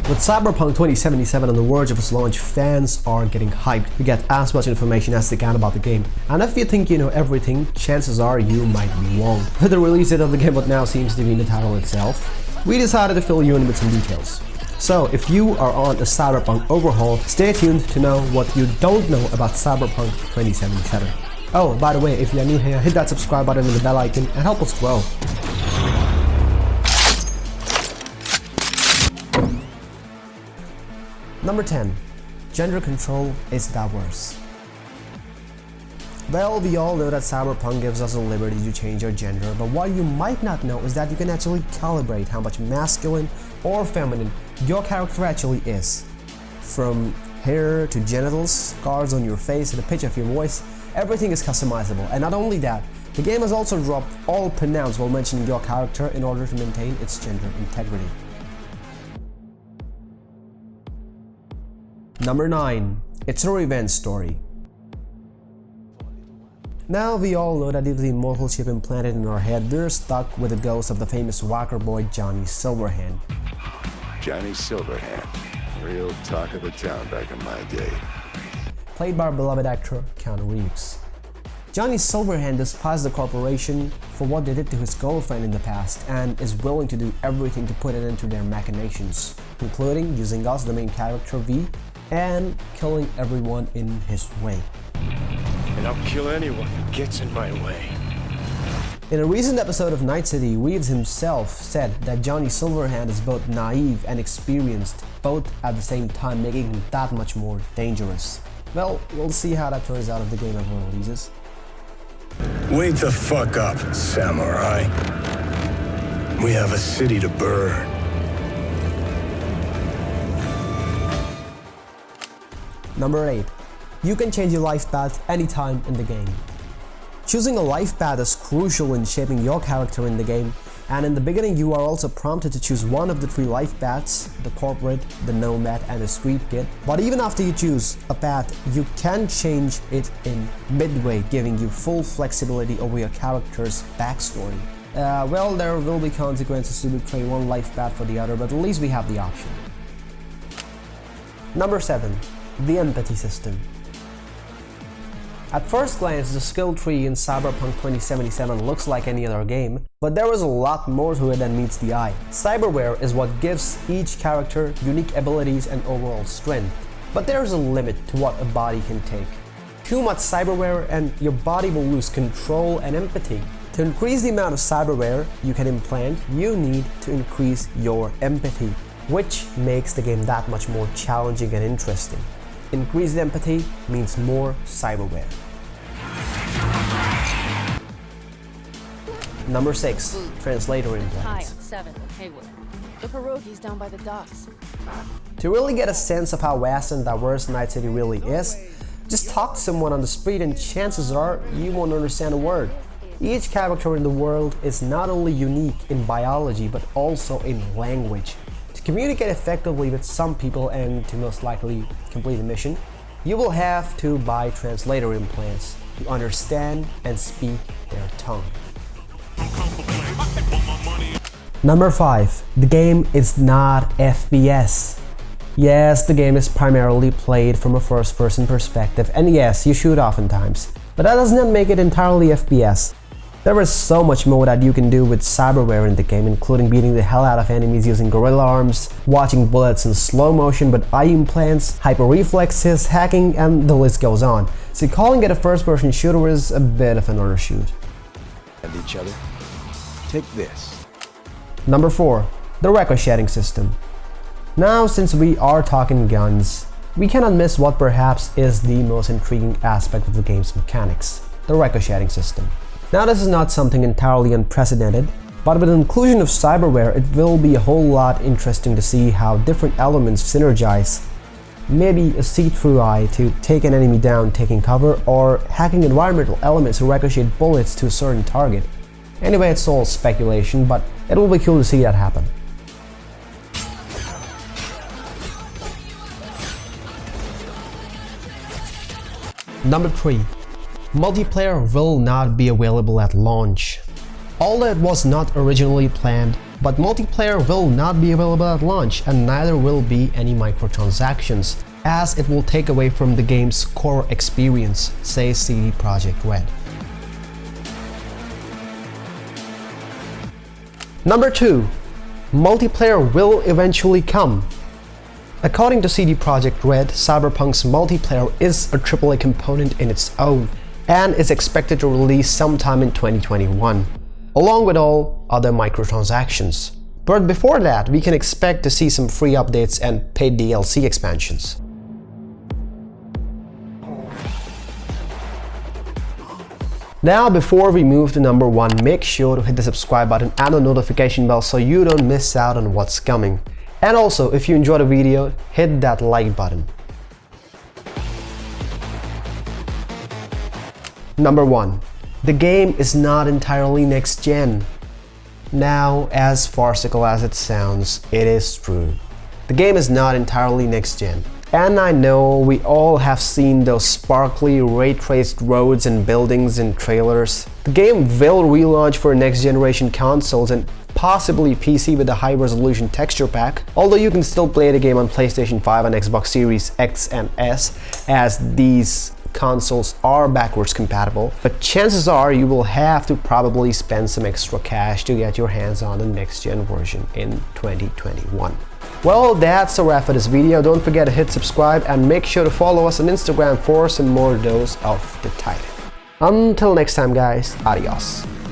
With Cyberpunk 2077 on the verge of its launch, fans are getting hyped to get as much information as they can about the game. And if you think you know everything, chances are you might be wrong. With the release date of the game, what now seems to be in the title itself, we decided to fill you in with some details. So if you are on a Cyberpunk overhaul, stay tuned to know what you don't know about Cyberpunk 2077. Oh, by the way, if you're new here, hit that subscribe button and the bell icon and help us grow. Number 10. Gender control is diverse. Well, we all know that Cyberpunk gives us the liberty to change our gender, but what you might not know is that you can actually calibrate how much masculine or feminine your character actually is. From hair to genitals, scars on your face to the pitch of your voice, everything is customizable. And not only that, the game has also dropped all pronouns while mentioning your character in order to maintain its gender integrity. Number 9. It's a revenge story. Now we all know that due to the immortal chip implanted in our head, we're stuck with the ghost of the famous rocker boy Johnny Silverhand. Johnny Silverhand, real talk of the town back in my day. Played by our beloved actor Keanu Reeves. Johnny Silverhand despises the corporation for what they did to his girlfriend in the past and is willing to do everything to put an end to their machinations, including using us, the main character V, and killing everyone in his way. And I'll kill anyone who gets in my way. In a recent episode of Night City, Reeves himself said that Johnny Silverhand is both naive and experienced, both at the same time, making him that much more dangerous. Well, we'll see how that turns out if the game ever releases. Wake the fuck up, samurai. We have a city to burn. Number 8. You can change your life path anytime in the game. Choosing a life path is crucial in shaping your character in the game, and in the beginning you are also prompted to choose one of the 3 life paths, the corporate, the nomad, and the street kid. But even after you choose a path, you can change it in midway, giving you full flexibility over your character's backstory. Well, there will be consequences to betray one life path for the other, but at least we have the option. Number 7. The empathy system. At first glance, the skill tree in Cyberpunk 2077 looks like any other game, but there is a lot more to it than meets the eye. Cyberware is what gives each character unique abilities and overall strength, but there is a limit to what a body can take. Too much cyberware and your body will lose control and empathy. To increase the amount of cyberware you can implant, you need to increase your empathy, which makes the game that much more challenging and interesting. Increased empathy means more cyberware. Number 6. Translator implants. Hi, I'm 7, Haywood. The pierogies down by the docks. To really get a sense of how vast and diverse Night City really is, just talk to someone on the street and chances are you won't understand a word. Each character in the world is not only unique in biology but also in language. To communicate effectively with some people and to most likely complete the mission, you will have to buy translator implants to understand and speak their tongue. Number 5. The game is not FPS. Yes, the game is primarily played from a first-person perspective, and yes, you shoot oftentimes, but that does not make it entirely FPS. There is so much more that you can do with cyberware in the game, including beating the hell out of enemies using gorilla arms, watching bullets in slow motion with eye implants, hyper reflexes, hacking, and the list goes on. So calling it a first-person shooter is a bit of an undershoot. And each other. Take this. Number 4. The ricocheting system. Now, since we are talking guns, we cannot miss what perhaps is the most intriguing aspect of the game's mechanics, the ricocheting system. Now, this is not something entirely unprecedented, but with the inclusion of cyberware, it will be a whole lot interesting to see how different elements synergize. Maybe a see-through eye to take an enemy down taking cover, or hacking environmental elements to ricochet bullets to a certain target. Anyway, it's all speculation, but it will be cool to see that happen. Number 3. Multiplayer will not be available at launch. Although it was not originally planned, but multiplayer will not be available at launch and neither will be any microtransactions, as it will take away from the game's core experience, says CD Projekt RED. Number 2. Multiplayer will eventually come. According to CD Projekt RED, Cyberpunk's multiplayer is a AAA component in its own and is expected to release sometime in 2021, along with all other microtransactions. But before that, we can expect to see some free updates and paid DLC expansions. Now, before we move to number 1, make sure to hit the subscribe button and the notification bell so you don't miss out on what's coming. And also, if you enjoyed the video, hit that like button. Number 1. The game is not entirely next gen. Now, as farcical as it sounds, it is true. The game is not entirely next gen. And I know we all have seen those sparkly ray-traced roads and buildings in trailers. The game will relaunch for next generation consoles and possibly PC with a high-resolution texture pack, although you can still play the game on PlayStation 5 and Xbox Series X and S, as these consoles are backwards compatible, but chances are you will have to probably spend some extra cash to get your hands on the next-gen version in 2021. Well, that's a wrap for this video. Don't forget to hit subscribe and make sure to follow us on Instagram for some more dose of the Titan. Until next time guys, adios.